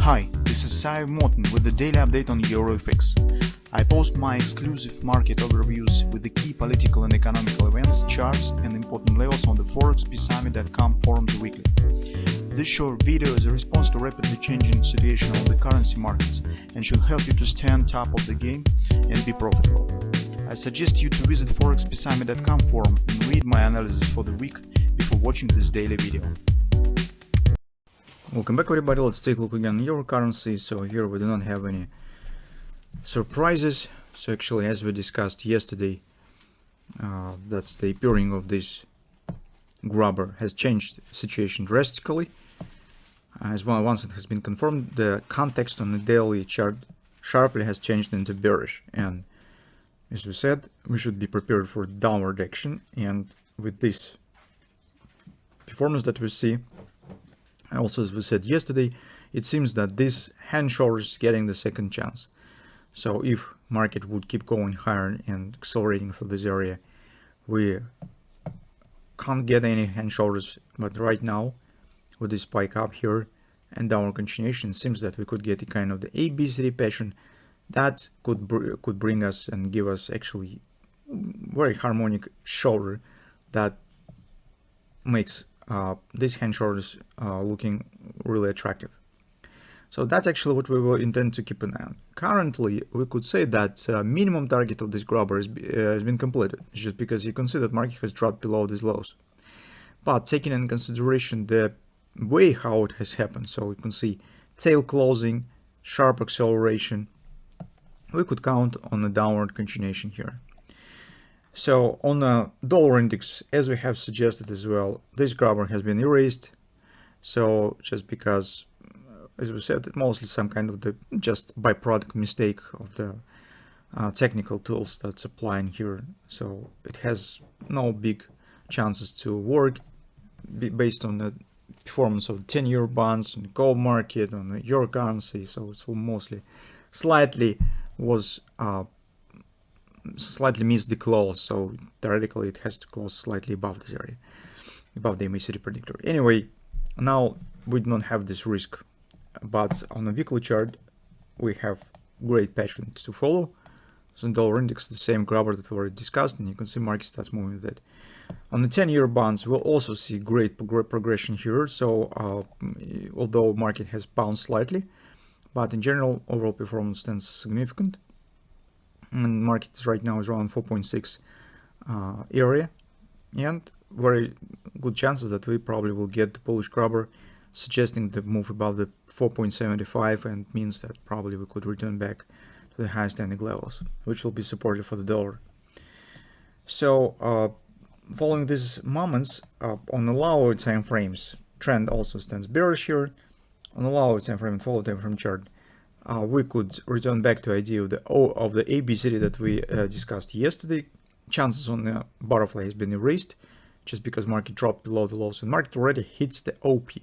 Hi, this is Sive Morten with the daily update on EuroFX. I post my exclusive market overviews with the key political and economical events, charts and important levels on the ForexPeaceArmy.com forums weekly. This short video is a response to rapidly changing situation on the currency markets and should help you to stay on top of the game and be profitable. I suggest you to visit ForexPeaceArmy.com forum and read my analysis for the week before watching this daily video. Welcome back everybody, let's take a look again on euro currency. So here we do not have any surprises. So actually, as we discussed yesterday, that's the appearing of this grabber has changed the situation drastically. As well, once it has been confirmed, the context on the daily chart sharply has changed into bearish, and as we said, we should be prepared for downward action. And with this performance that we see, also as we said yesterday, it seems that this hand shoulder is getting the second chance. So if market would keep going higher and accelerating for this area, we can't get any hand shoulders, but right now with this spike up here and downward continuation, it seems that we could get a kind of the ABC pattern that could bring us and give us actually very harmonic shoulder that makes these hand shoulders looking really attractive. So that's actually what we will intend to keep an eye on. Currently, we could say that minimum target of this grabber has been completed, just because you can see that market has dropped below these lows. But taking in consideration the way how it has happened, so we can see tail closing, sharp acceleration, we could count on a downward continuation here. So on the dollar index, as we have suggested as well, this grabber has been erased. So just because, as we said, mostly some kind of the just byproduct mistake of the technical tools that's applying here. So it has no big chances to work based on the performance of 10-year bonds on the gold market, on the euro currency. So it's mostly slightly missed the close, so theoretically it has to close slightly above this area, above the MACD predictor. Anyway, now we do not have this risk, but on the weekly chart we have great pattern to follow. So dollar index, the same grabber that we already discussed, and you can see market starts moving with it. On the 10-year bonds, we'll also see great progression here. So although market has bounced slightly, but in general overall performance stands significant. And market right now is around 4.6 area, and very good chances that we probably will get the bullish grabber, suggesting the move above the 4.75, and means that probably we could return back to the high standing levels, which will be supportive for the dollar. So following these moments on the lower time frames, trend also stands bearish here. On the lower time frame and follow time frame chart, we could return back to idea of the ABCD that we discussed yesterday. Chances on the butterfly has been erased just because market dropped below the lows, and market already hits the OP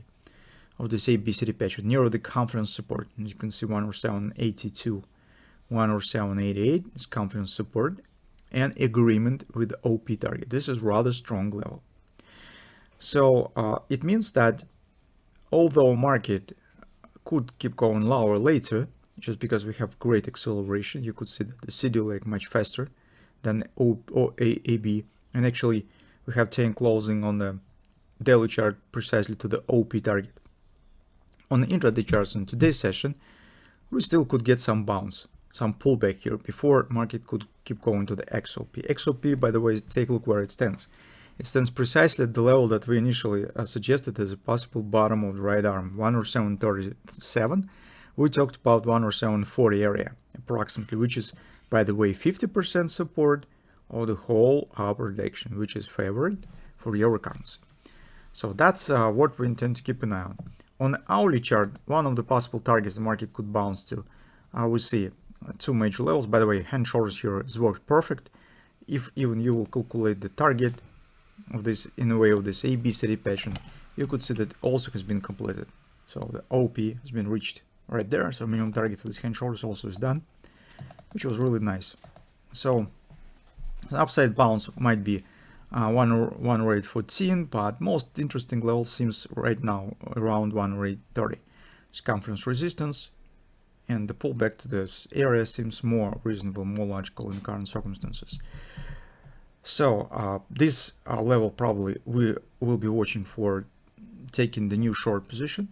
of this ABCD pattern near the confidence support. And you can see 107.82, 107.88 is confidence support and agreement with the OP target. This is rather strong level. So it means that although market could keep going lower later, just because we have great acceleration, you could see that the CD leg much faster than OAB, and actually we have 10 closing on the daily chart precisely to the OP target. On the intraday charts in today's session, we still could get some bounce, some pullback here before market could keep going to the XOP. XOP, by the way, take a look where it stands. It stands precisely at the level that we initially suggested as a possible bottom of the right arm, 107.37. We talked about 107.40 area approximately, which is, by the way, 50% support of the whole upper direction, which is favored for euro currency. So that's what we intend to keep an eye on. On the hourly chart, one of the possible targets the market could bounce to, we see two major levels. By the way, hand shoulders here is worked perfect. If even you will calculate the target of this in the way of this ABCD pattern, you could see that also has been completed. So the OP has been reached right there. So minimum target for this hand shoulders also is done, which was really nice. So the upside bounce might be 108.14, but most interesting level seems right now around 108.30. circumference resistance, and the pullback to this area seems more reasonable, more logical in current circumstances. So this level probably we will be watching for taking the new short position.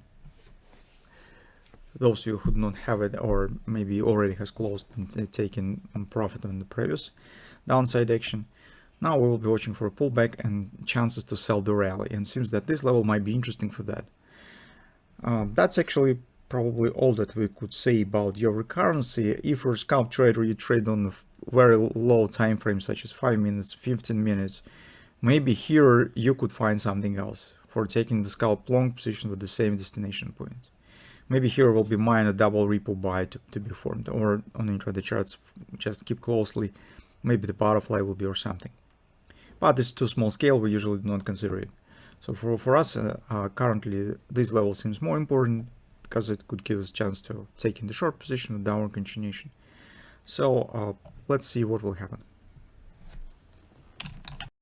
Those of you who do not have it, or maybe already has closed and taken profit on the previous downside action, now we will be watching for a pullback and chances to sell the rally, and seems that this level might be interesting for that. That's actually probably all that we could say about your currency. If you're a scalp trader, you trade on a very low time frame, such as 5 minutes, 15 minutes, maybe here you could find something else for taking the scalp long position with the same destination point. Maybe here will be minor double repo buy to be formed, or on intraday charts, just keep closely, maybe the butterfly will be or something. But it's too small scale, we usually do not consider it. So for us, currently this level seems more important because it could give us a chance to take in the short position with downward continuation. So let's see what will happen.